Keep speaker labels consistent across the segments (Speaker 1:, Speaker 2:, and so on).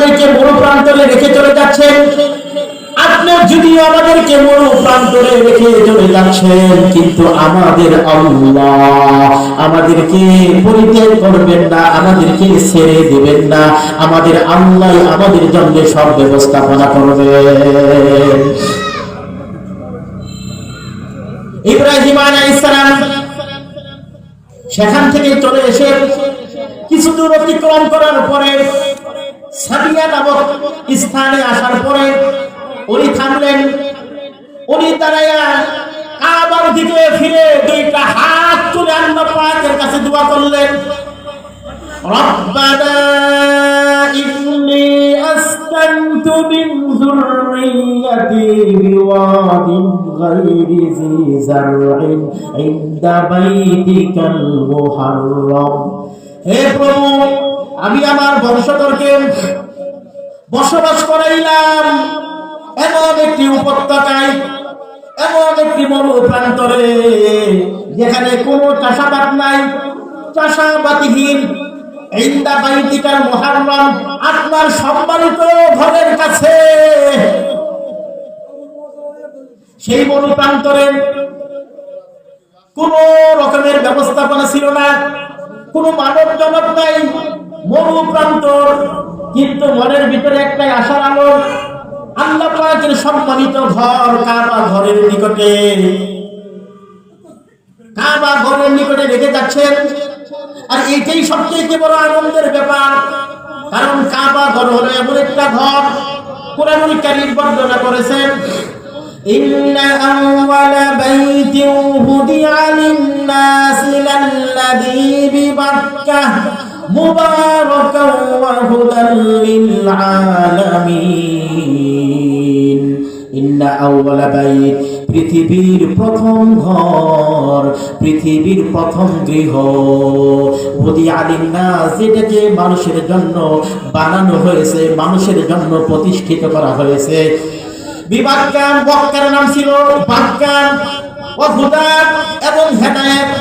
Speaker 1: আমাদেরকে মরু প্রান্তরে রেখে চলে যাচ্ছেন, আপনি যদিও আমাদেরকে মরু প্রান্তরে রেখে চলে যাচ্ছেন, কিন্তু আমাদের আল্লাহ আমাদেরকে পরিত্যাগ করবেন না, আমাদেরকে ছেড়ে দিবেন না। আমাদের আল্লাহ আমাদের জন্য সব ব্যবস্থাপনা করবেন। ইব্রাহিম আলাইহিস সালাম সেখান থেকে চলে এসে কিছু দূর অতিক্রম করার পরে সাদিয়া নামক স্থানে আসার পরে উনি থামলেন। উনি দাঁড়ায়া কাবার দিকে ফিরে দুইটা হাত তুলে আল্লাহ পাকের কাছে দোয়া করলেন, রব্বানা ইন্নী আসকানতু মিন যুররিয়্যাতি বিওয়াদিন গায়রি যী যারইন ইনদা বাইতিকাল মুহাররম। হে প্রভু, আমি আমার বংশধরকে বসবাস করাইলাম এমন একটি উপত্যকায়, এমন একটি মরু প্রান্তরে যেখানে কোনো চাষাবাদ নাই, চাষাবাদহীন, ইনদা বাইতিকাল মুহাররম, আপনার সম্মানিত ঘরের কাছে। সেই মরু প্রান্তরে কোন রকমের ব্যবস্থাপনা ছিল না, কোনো মানব জনক নাই, মরু প্রান্তর, কিন্তু মনের ভিতরে একটাই আশার আলো, আল্লাহ পাকের সম্মানিত ঘর কাবা ঘরের নিকটে, কাবা ঘরের নিকটে রেখে যাচ্ছেন। আর এটাই সবচেয়ে বড় আনন্দের ব্যাপার, কারণ কাবা ঘর হলো এমন একটা ঘর, কুরআনুল কারীম বর্ণনা করেছেন, ইন্না আউওয়ালা বাইতিন হুদিআ লিন-নাসি লাল্লাযী বিবাক্কাহ মুবারাকান ওয়া হুদাল লিল-আলামিন। ইন্না আউওয়ালা বাইত, পৃথিবীর প্রথম ঘর, পৃথিবীর প্রথম গৃহ, হুদিআ লিন-নাস, যেটাকে মানুষের জন্য বানানো হয়েছে, মানুষের জন্য প্রতিষ্ঠিত করা হয়েছে। বিবাক্কান, মক্কার নাম ছিল বাক্কান, ওয়া হুদা, এবং হেদায়েত,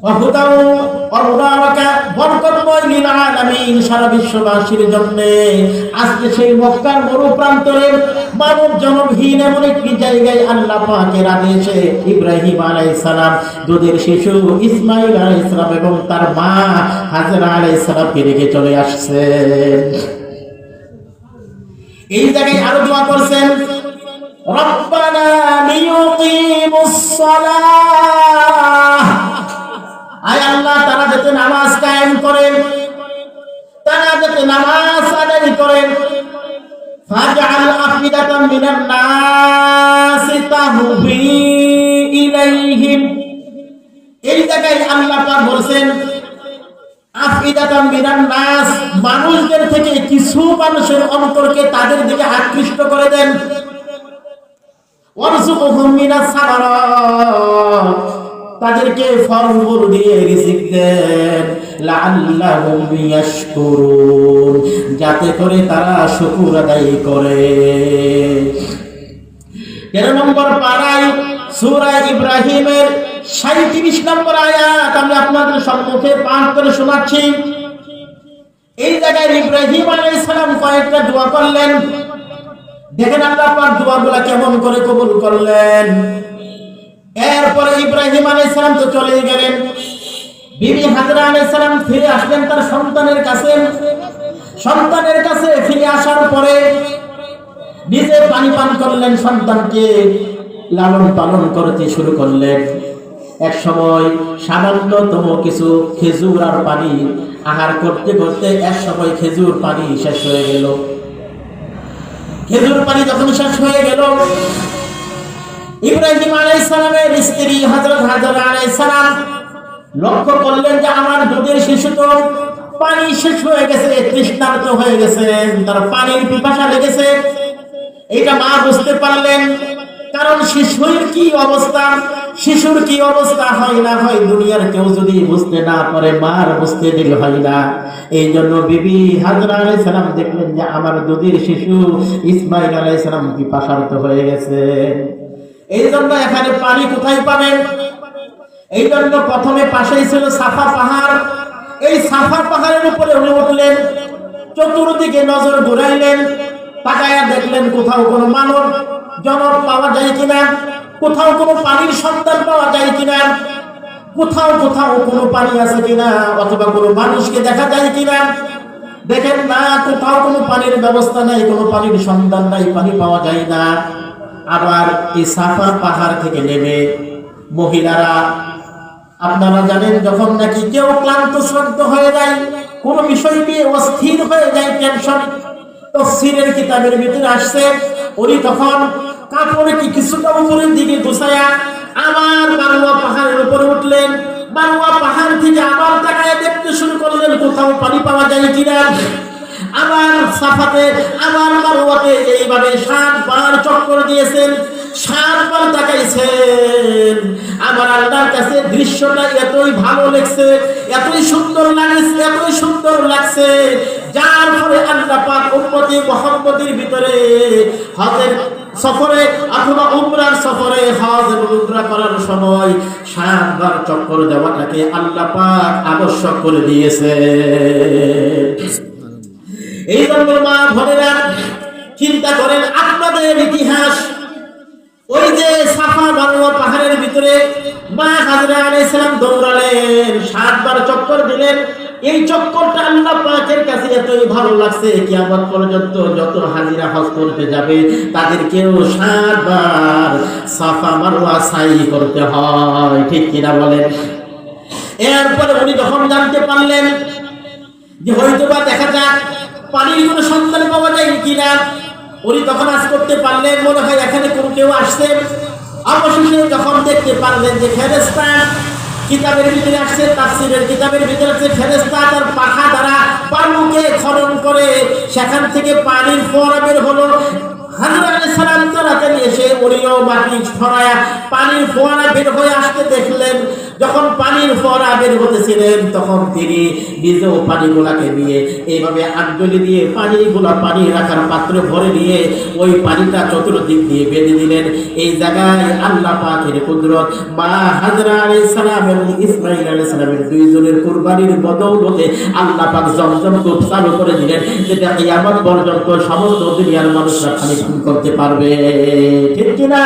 Speaker 1: ওয়া হুদা ওয়া মুবারাকা, বরকতময় লিল আলামিন, সারা বিশ্ববাসীর জন্য। আজকে সেই মক্কার মরু প্রান্তরে মানব জনমহীন এমন একটি জায়গায় আল্লাহ পাকের আদেশে ইব্রাহিম আলাইহিস সালাম দুধের শিশু ইসমাঈল আলাইহিস সালাম এবং তার মা হাজেরা আলাইহিস সালামকে রেখে চলে আসছেন। এই জায়গায় আরো দোয়া করছেন, রব্বানা লিয়ুকিমুস সালাহ, আয় আল্লাহ তারা যাতে নামাজ কায়েম করেন, তারা যাতে নামাজ আদায় করেন। ফাজআল আফিদাতাম মিনান নাসি তাহবি ইলাইহিম। এই জায়গায় আল্লাহ পাক বলেন আফিদাতাম মিনান নাস, মানুষদের থেকে কিছু মানুষের অন্তরকে তাদের দিকে আকৃষ্ট করে দেন। ওয়ারযুকহুম মিনাস সামারাত, তাদেরকে ফলমূল দিয়ে রিজিক দেন। লাআল্লাহুম ইয়াশকুরুন, যাতে করে তারা শুকর আদায় করে। 13 নম্বর পারায় সূরা ইব্রাহিমের 37 নম্বর আয়াত আমি আপনাদের সম্মুখে পাঠ করে শোনাচ্ছি। এই জায়গায় ইব্রাহিম আলাইহিস সালাম কয়েকটা দোয়া করলেন। দেখেন আল্লাহ পাক দোয়াগুলো কেমন করে কবুল করলেন। এরপরে ইব্রাহিম আলাইহিস সালাম তো চলে গেলেন, বিবি হাজরা আলাইহিস সালাম ফিরে আসলেন তার সন্তানের কাছে। সন্তানের কাছে ফিরে আসার পরে নিজে পানি পান করলেন, সন্তানকে লালন পালন করতে শুরু করলেন। এক সময় সামান্যতম কিছু খেজুর আর পানি আহার করতে করতে এক সময় খেজুর পানি শেষ হয়ে গেল। খেজুর পানি যখন শেষ হয়ে গেল, ইব্রাহিম আলাইহিস সালামের স্ত্রী হযরত হাজরা আলাইহিস সালাম লক্ষ্য করলেন যে আমার দুধের শিশু তো পানি শেষ হয়ে গেছে, তৃষ্ণার্ত হয়ে গেছে, তার পানির পিপাসা লেগেছে। এটা মা বুঝতে পারলেন, কারণ শিশুর কি অবস্থা, শিশুর কি অবস্থা হয় না হয় দুনিয়ার কেউ যদি বুঝতে না পারে, মার বুঝতে দেরি হয় না। এই জন্য বিবি হাজরা আলাইহিস সালাম দেখলেন যে আমার দুধের শিশু ইসমাঈল আলাইহিস সালাম পিপাসার্ত হয়ে গেছে। এই জন্য এখানে পানি কোথায় পাবেন? এই জন্য প্রথমে পাশেই ছিল সাফা পাহাড়। এই সাফা পাহাড়ের উপরে উঠে উঠলেন, চতুর্দিকে নজর ঘুরাইলেন, তাকায়া দেখলেন কোথাও কোনো মানব জনক পাওয়া যায় কিনা, কোথাও কোনো পানির সন্ধান পাওয়া যায় কিনা, কোথাও কোথাও কোনো পানি আছে কিনা, অথবা কোনো মানুষকে দেখা যায় কিনা। দেখেন না, কোথাও কোনো পানির ব্যবস্থা নাই, কোনো পানির সন্ধান নাই, পানি পাওয়া যায় না। আবার এই সাফা পাহাড় থেকে নেমে মহিলারা, আপনারা জানেন যখন নাকি কেউ ক্লান্ত শ্রান্ত হয়ে যায়, কোন বিষয় নিয়ে অস্থির হয়ে যায়, টেনশন, তাফসীরের কিতাবের ভিতরে আসছে, উনি তখন কাপড়ে কি কিছুটা উপরের দিকে গুছায়া আবার মারওয়া পাহাড়ের উপরে উঠলেন। মারওয়া পাহাড় থেকে আবার তাকায় দেখতে শুরু করলেন কোথাও পানি পাওয়া যায় কিনা। আবার সাফাতে আবার মারওয়াতে এইভাবে 7 বার চক্কর দিয়েছেন, 7 বার তাকাইছেন। আমার আল্লাহর কাছে দৃশ্যটা এতই ভালো লাগছে, এতই সুন্দর লাগছে, এতই সুন্দর লাগছে, যার ফলে আল্লাহ পাক উম্মতি মুহাম্মদের ভিতরে হজের সফরে অথবা উমরার সফরে হজ এবং উমরা করার সময় 7 বার চক্কর দেওয়াটাকে আল্লাহ পাক আবশ্যক করে দিয়েছে। এই জন্য মা বোনেরা চিন্তা করেন আপনাদের ইতিহাস, ওই যে সাফা মারওয়া পাহাড়ের ভিতরে মা হাজরা আলাইহিস সালাম দৌড়ালেন, 7 বার চক্কর দিলেন। এই চক্করটা আল্লাহ পাকের কাছে এতই ভালো লাগছে, কিয়ামত পর্যন্ত যত হাজিরা হজ করতে যাবে তাদেরকেও 7 বার সাফা মারওয়া সাই করতে হয়, ঠিক কিনা বলেন? এরপরে উনি যখন জানতে পারলেন যে হয়তোবা দেখা যাক পানির কোনো সন্ধান পাওয়া যায় কিনা, উনি তখন আজ করতে পারলেন মনে হয় এখানে কোনো কেউ আসছে। অবশেষে যখন দেখতে পারলেন যে ফেরেশতা কিতাবের ভিতরে আসছে, তাফসীরের কিতাবের ভিতরে আছে ফেরেশতা তার পাখা দ্বারা বালুকে খনন করে সেখান থেকে পানির ফোয়ারা বের হলো। হাজরা আলাইহিস সালাম তাড়াতাড়ি এসে উনিও মাটি ছড়ায়া পানির ফোয়ারা বের হয়ে আসতে দেখলেন। যখন পানির ফোয়ারা বের হতেছিলেন তখন তিনি নিজেও পানিগুলাকে নিয়ে এইভাবে আঙ্গুলি দিয়ে পানি রাখার পাত্রে ভরে নিয়ে ওই পানিটা চতুর্দিক দিয়ে বেঁধে দিলেন। এই জায়গায় আল্লাহ পাকের কুদরত, মা হাজরা আলাইহিস সালাম এবং ইসমাঈল আলাইহিস সালামের দুইজনের কুরবানির বদৌলতে আল্লাহ পাক জমজম কূপ চালু করে দিলেন, যেটা কিয়ামত পর্যন্ত সমস্ত দুনিয়ার মানুষরা পানি পান করতে পারবে, ঠিক কিনা?